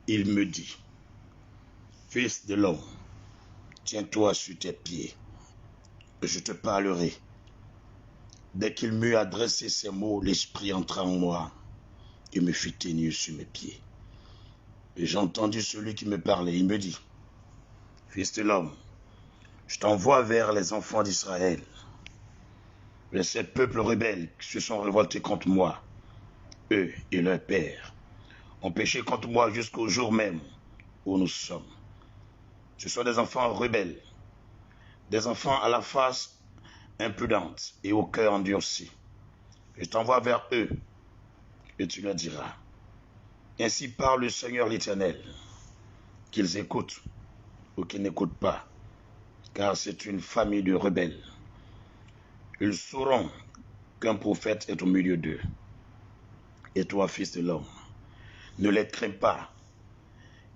il me dit, fils de l'homme, tiens-toi sur tes pieds, et je te parlerai. Dès qu'il m'eut adressé ces mots, l'esprit entra en moi et me fit tenir sur mes pieds. Et j'ai entendu celui qui me parlait, il me dit, fils de l'homme, je t'envoie vers les enfants d'Israël, vers ces peuples rebelles qui se sont révoltés contre moi. Eux et leurs pères ont péché contre moi jusqu'au jour même où nous sommes. Ce sont des enfants rebelles, des enfants à la face imprudente et au cœur endurci. Je t'envoie vers eux et tu leur diras, ainsi parle le Seigneur l'Éternel, qu'ils écoutent ou qu'ils n'écoutent pas, car c'est une famille de rebelles. Ils sauront qu'un prophète est au milieu d'eux. Et toi, fils de l'homme, ne les crains pas,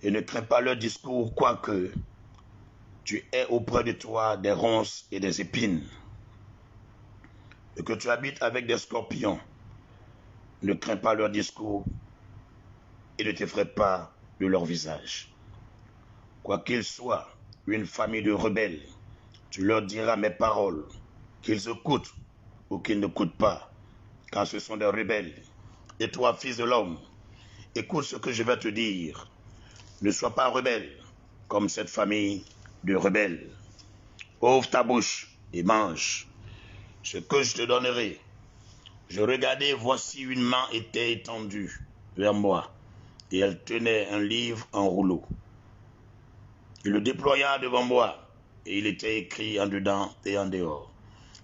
et ne crains pas leur discours, quoique tu aies auprès de toi des ronces et des épines, et que tu habites avec des scorpions. Ne crains pas leur discours, et ne t'effraie pas de leur visage. Quoi qu'ils soient une famille de rebelles, tu leur diras mes paroles, qu'ils écoutent ou qu'ils n'écoutent pas, car ce sont des rebelles. Et toi, fils de l'homme, écoute ce que je vais te dire. Ne sois pas rebelle comme cette famille de rebelles. Ouvre ta bouche et mange ce que je te donnerai. Je regardai, voici une main était étendue vers moi, et elle tenait un livre en rouleau. Il le déploya devant moi, et il était écrit en dedans et en dehors.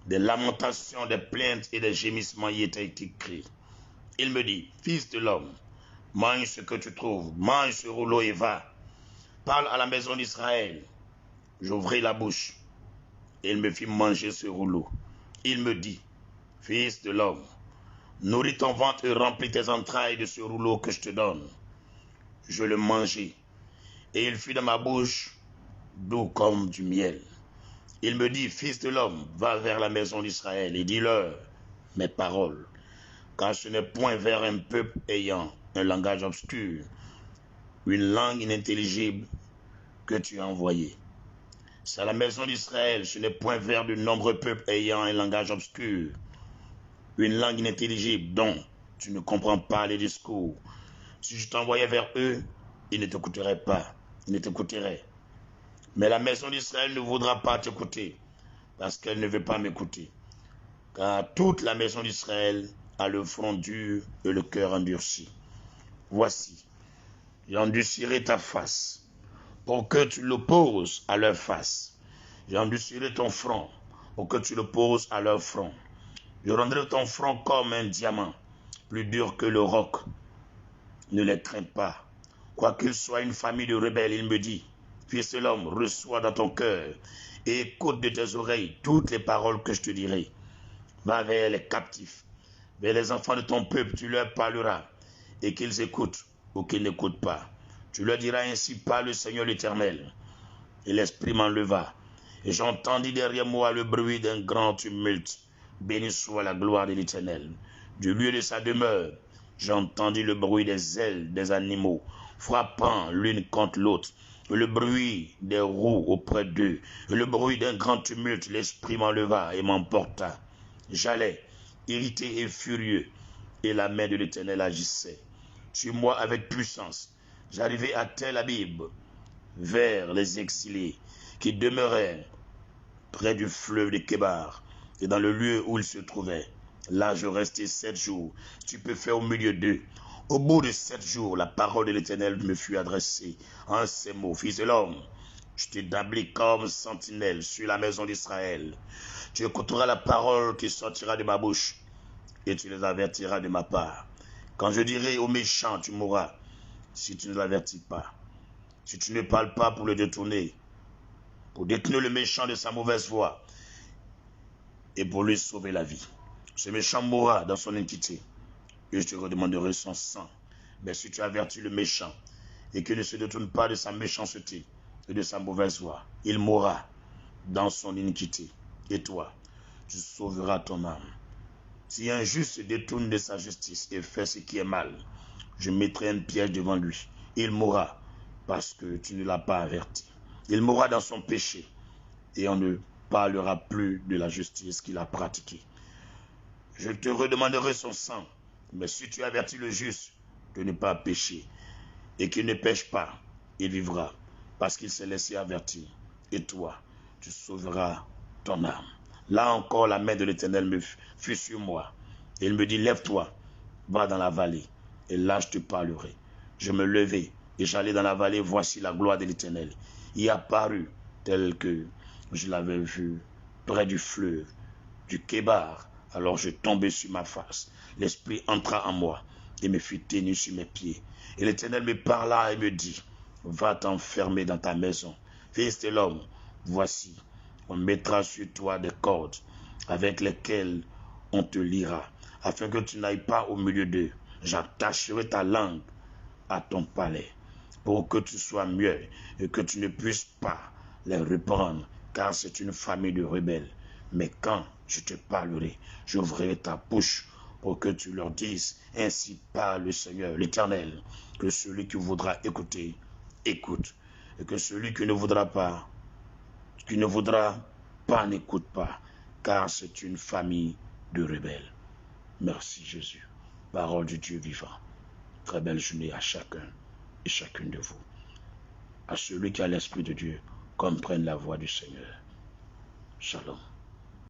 Des lamentations, des plaintes et des gémissements y étaient écrits. Il me dit, fils de l'homme, mange ce que tu trouves, mange ce rouleau et va. Parle à la maison d'Israël. J'ouvris la bouche, et il me fit manger ce rouleau. Il me dit, fils de l'homme, nourris ton ventre et remplis tes entrailles de ce rouleau que je te donne. Je le mangeai, et il fut dans ma bouche doux comme du miel. Il me dit, fils de l'homme, va vers la maison d'Israël et dis-leur mes paroles, car ce n'est point vers un peuple ayant un langage obscur, une langue inintelligible que tu as envoyé. C'est à la maison d'Israël, ce n'est point vers de nombreux peuples ayant un langage obscur, une langue inintelligible dont tu ne comprends pas les discours. Si je t'envoyais vers eux, ils ne t'écouteraient pas, ils ne t'écouteraient. Mais la maison d'Israël ne voudra pas t'écouter, parce qu'elle ne veut pas m'écouter. Car toute la maison d'Israël a le front dur et le cœur endurci. Voici, j'endurcirai ta face, pour que tu l'opposes à leur face. J'endurcirai ton front, pour que tu l'opposes à leur front. Je rendrai ton front comme un diamant, plus dur que le roc. Ne les crains pas. Quoiqu'il soit une famille de rebelles, il me dit, fils de l'homme, reçois dans ton cœur et écoute de tes oreilles toutes les paroles que je te dirai. Va vers les captifs, vers les enfants de ton peuple, tu leur parleras, et qu'ils écoutent ou qu'ils n'écoutent pas. Tu leur diras ainsi, parle le Seigneur l'Éternel. Et l'Esprit m'enleva, et j'entendis derrière moi le bruit d'un grand tumulte. Béni soit la gloire de l'Éternel. Du lieu de sa demeure, j'entendis le bruit des ailes des animaux, frappant l'une contre l'autre, le bruit des roues auprès d'eux, le bruit d'un grand tumulte. L'Esprit m'enleva et m'emporta. J'allais, irrité et furieux, et la main de l'Éternel agissait sur moi avec puissance. J'arrivai à Tel Abib, vers les exilés qui demeuraient près du fleuve de Kébar, et dans le lieu où ils se trouvaient. Là, je restai 7 jours, stupéfait au milieu d'eux. Au bout de 7 jours, la parole de l'Éternel me fut adressée en ces mots. Fils de l'homme, je t'établis comme sentinelle sur la maison d'Israël. Tu écouteras la parole qui sortira de ma bouche, et tu les avertiras de ma part. Quand je dirai au méchant, tu mourras, si tu ne l'avertis pas. Si tu ne parles pas pour le détourner, pour détourner le méchant de sa mauvaise voie, et pour lui sauver la vie. Ce méchant mourra dans son iniquité, et je te redemanderai son sang. Mais si tu avertis le méchant, et qu'il ne se détourne pas de sa méchanceté et de sa mauvaise voie, il mourra dans son iniquité, et toi, tu sauveras ton âme. Si un juste se détourne de sa justice et fait ce qui est mal, je mettrai un piège devant lui, il mourra parce que tu ne l'as pas averti. Il mourra dans son péché et on ne parlera plus de la justice qu'il a pratiquée. Je te redemanderai son sang, mais si tu avertis le juste de ne pas pécher et qu'il ne pêche pas, il vivra parce qu'il s'est laissé avertir. Et toi, tu sauveras ton âme. Là encore, la main de l'Éternel fut sur moi. Et il me dit, lève-toi, va dans la vallée, et là je te parlerai. Je me levai, et j'allai dans la vallée, voici la gloire de l'Éternel. Il apparut tel que je l'avais vu près du fleuve, du Kébar. Alors je tombai sur ma face. L'Esprit entra en moi, et me fit tenir sur mes pieds. Et l'Éternel me parla et me dit, va t'enfermer dans ta maison. Fils de l'homme, voici, on mettra sur toi des cordes avec lesquelles on te liera, afin que tu n'ailles pas au milieu d'eux. J'attacherai ta langue à ton palais, pour que tu sois mieux et que tu ne puisses pas les reprendre, car c'est une famille de rebelles. Mais quand je te parlerai, j'ouvrirai ta bouche pour que tu leur dises, ainsi parle le Seigneur, l'Éternel, que celui qui voudra écouter, écoute, et que celui qui ne voudra pas, n'écoute pas, car c'est une famille de rebelles. Merci Jésus, parole du Dieu vivant. Très belle journée à chacun et chacune de vous. À celui qui a l'Esprit de Dieu, comprenne la voix du Seigneur. Shalom.